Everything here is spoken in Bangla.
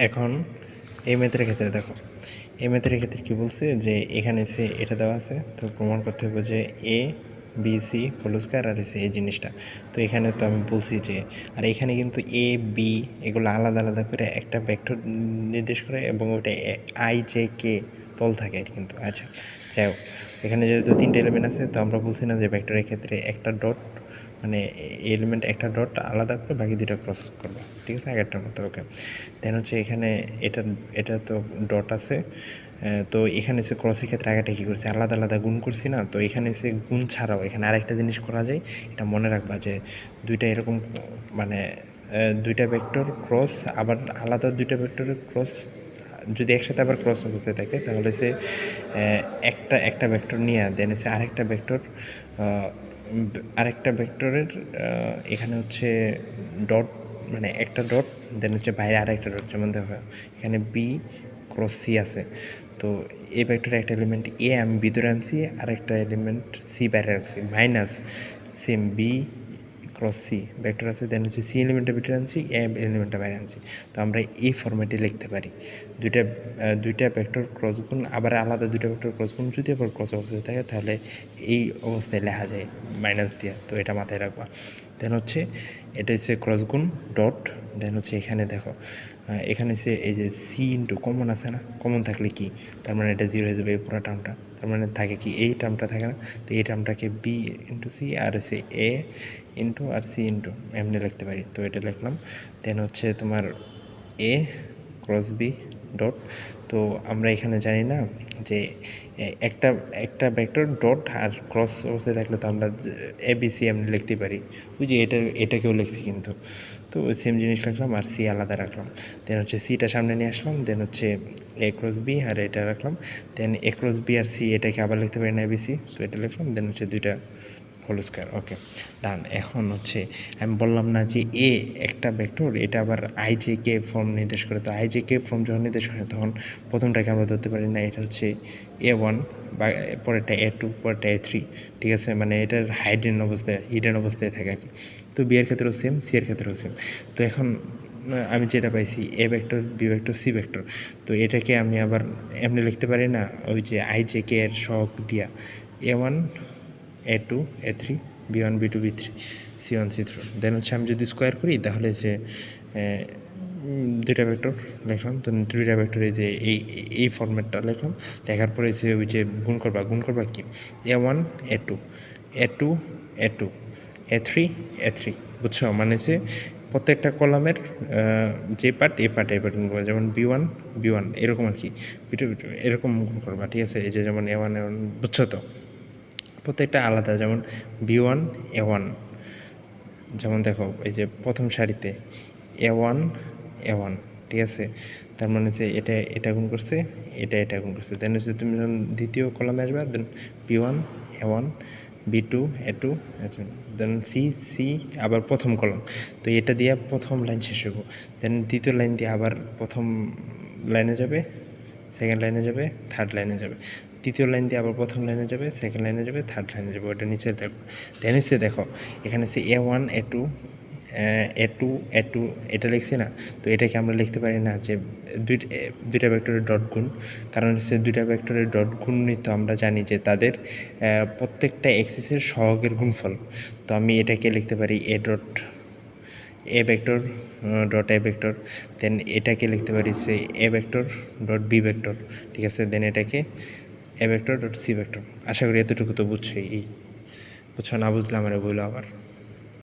এখন এই মেথডের ক্ষেত্রে দেখো, এই মেথডের ক্ষেত্রে কী বলছে যে এখানে সে এটা দেওয়া আছে, তো প্রমাণ করতে হবে যে A B C whole square আর এসে এই জিনিসটা। তো এখানে তো আমি বলছি যে, আর এখানে কিন্তু এ বি এগুলো আলাদা আলাদা করে একটা ভেক্টর নির্দেশ করে এবং ওটা আই জে কে তল থাকে কিন্তু। আচ্ছা যাই হোক, এখানে যেহেতু তিনটে এলিমেন্ট আছে, তো আমরা বলছি না যে ভেক্টরের ক্ষেত্রে একটা ডট মানে এলিমেন্ট একটা ডট আলাদা করে বাকি দুটো ক্রস করবো, ঠিক আছে, আগেরটার মতো। ওকে, দেন হচ্ছে এখানে এটা তো ডট আছে, তো এখানে সে ক্রসের ক্ষেত্রে আগেটা কী করছে, আলাদা আলাদা গুণ করছি না, তো এখানে সে গুণ ছাড়াও এখানে আরেকটা জিনিস করা যায়। এটা মনে রাখবা যে দুইটা এরকম মানে দুইটা ভেক্টর ক্রস আবার আলাদা দুইটা ভেক্টরের ক্রস যদি একসাথে আবার ক্রস অবস্থায় থাকে, তাহলে সে একটা ভেক্টর নিয়ে দেন সে আরেকটা ভেক্টরের এখানে হচ্ছে ডট মানে একটা ডট, দেন হচ্ছে বাইরে আরেকটা ডট। যেমন দেখো এখানে বি ক্রস সি আছে, তো এই ভেক্টরের একটা এলিমেন্ট এ আমি ভিতরে আনছি, আরেকটা এলিমেন্ট সি বাইরে রাখছি, minus same b cross c vector আছে, দেন হচ্ছে সি এলিমেন্টের ভিতরে আনছি, এ এলিমেন্টটা বাইরে আনছি। তো আমরা এই ফরম্যাটে লিখতে পারি দুইটা ভেক্টর ক্রস গুণ আবার আলাদা দুইটা ভেক্টর ক্রস গুণ যদি আবার ক্রস অবস্থায় থাকে, তাহলে এই অবস্থায় লেখা যায় মাইনাস দিয়ে। তো এটা মাথায় রাখবা। দেন হচ্ছে এটা হচ্ছে ক্রস গুণ ডট, দেন হচ্ছে এখানে দেখো এখানে হচ্ছে এই যে সি ইন্টু কমন আছে না, কমন থাকলে কি, তার মানে এটা জিরো হয়ে যাবে এই পুরো টার্মটা। তার মানে থাকে কি, এই টার্মটা থাকে না, তো এই টার্মটাকে বি ইন্টু সি আর হচ্ছে এ ইন্টু আর সি ইন্টু এমনি লিখতে পারি। তো এটা লিখলাম। দেন হচ্ছে তোমার এ ক্রস বি ডট, তো আমরা এখানে জানি না যে একটা ভেক্টর ডট আর ক্রস অবস্থায় থাকলে তো আমরা এ বি সি এমনি লিখতে পারি, ওই যে এটাকেও লিখছি কিন্তু। তো সেম জিনিস লিখলাম আর সি আলাদা রাখলাম। দেন হচ্ছে সিটা সামনে নিয়ে আসলাম, দেন হচ্ছে এ ক্রস বি আর এটা রাখলাম, দেন এ ক্রস বি আর সি এটাকে আবার লিখতে পারি না এ বি সি, তো এটা লিখলাম, দেন হচ্ছে দুইটা হোল স্কয়ার। ওকে ডান। এখন হচ্ছে আমি বললাম না যে এ একটা ভেক্টর, এটা আবার আই জে কে ফর্ম নির্দেশ করে, তো আই জে কে ফর্ম যখন নির্দেশ করে তখন প্রথমটাকে আমরা ধরতে পারি না, এটা হচ্ছে এ ওয়ান, বা পরেরটা এ টু, পরেরটা এ থ্রি, ঠিক আছে, মানে এটার হিডেন অবস্থায় থাকে আর কি। তো বি এর ক্ষেত্রেও সেম, সি এর ক্ষেত্রেও সেম। তো এখন আমি যেটা পাইছি a vector b vector c vector, তো এটাকে আমি আবার এমনি লিখতে পারি না, ওই যে আই জে কে এর সহগ দিয়া A one A two A three B one B two B three C one C three, then হচ্ছে আমি যদি স্কোয়ার করি তাহলে যে দুইটা ভেক্টর লিখলাম, তো দুইটা ভেক্টরে যে এই ফরম্যাটটা লিখলাম, লেখার পরে যে ওই যে গুণ করবা কি, A one A two A two A two A three A three, বুঝছো, মানে যে প্রত্যেকটা কলামের যে পার্ট এ পার্ট গুণ করবা, যেমন বি ওয়ান এরকম আর কি, বি টু এরকম গুণ করবা, ঠিক আছে। এই যে যেমন এ ওয়ান বুঝছো তো, প্রত্যেকটা আলাদা, যেমন বি ওয়ান এ ওয়ান, যেমন দেখো এই যে প্রথম সারিতে এ ওয়ান, ঠিক আছে, তার মানে যে এটা গুণ করছে, এটা গুণ করছে, দেন হচ্ছে তুমি যখন দ্বিতীয় কলামে আসবে, দেন B one A one B two A two, then C আবার প্রথম কলম, তো এটা দিয়ে প্রথম লাইন শেষ হবো, দেন দ্বিতীয় লাইন দিয়ে আবার প্রথম লাইনে যাবে, সেকেন্ড লাইনে যাবে, থার্ড লাইনে যাবে, তৃতীয় লাইন দিয়ে আবার প্রথম লাইনে যাবে, সেকেন্ড লাইনে যাবে, থার্ড লাইনে যাবে, ওটা নিচে দেখো। দেন হচ্ছে দেখো এখানে হচ্ছে এ ওয়ান এ টু এটা লিখছি না, তো এটাকে আমরা লিখতে পারি না যে দুইটা ভেক্টরের ডট গুণ, কারণ হচ্ছে দুইটা ভেক্টরের ডট গুণ তো আমরা জানি যে তাদের প্রত্যেকটা এক্সিসের সহগের গুণফল। তো আমি এটাকে লিখতে পারি A vector dot A vector, then এটাকে লিখতে পারি সে A vector dot B vector, ঠিক আছে, দেন এটাকে A vector dot C vector. আশা করি এতটুকু তো বুঝছো, না বুঝলে আমার বললো আবার।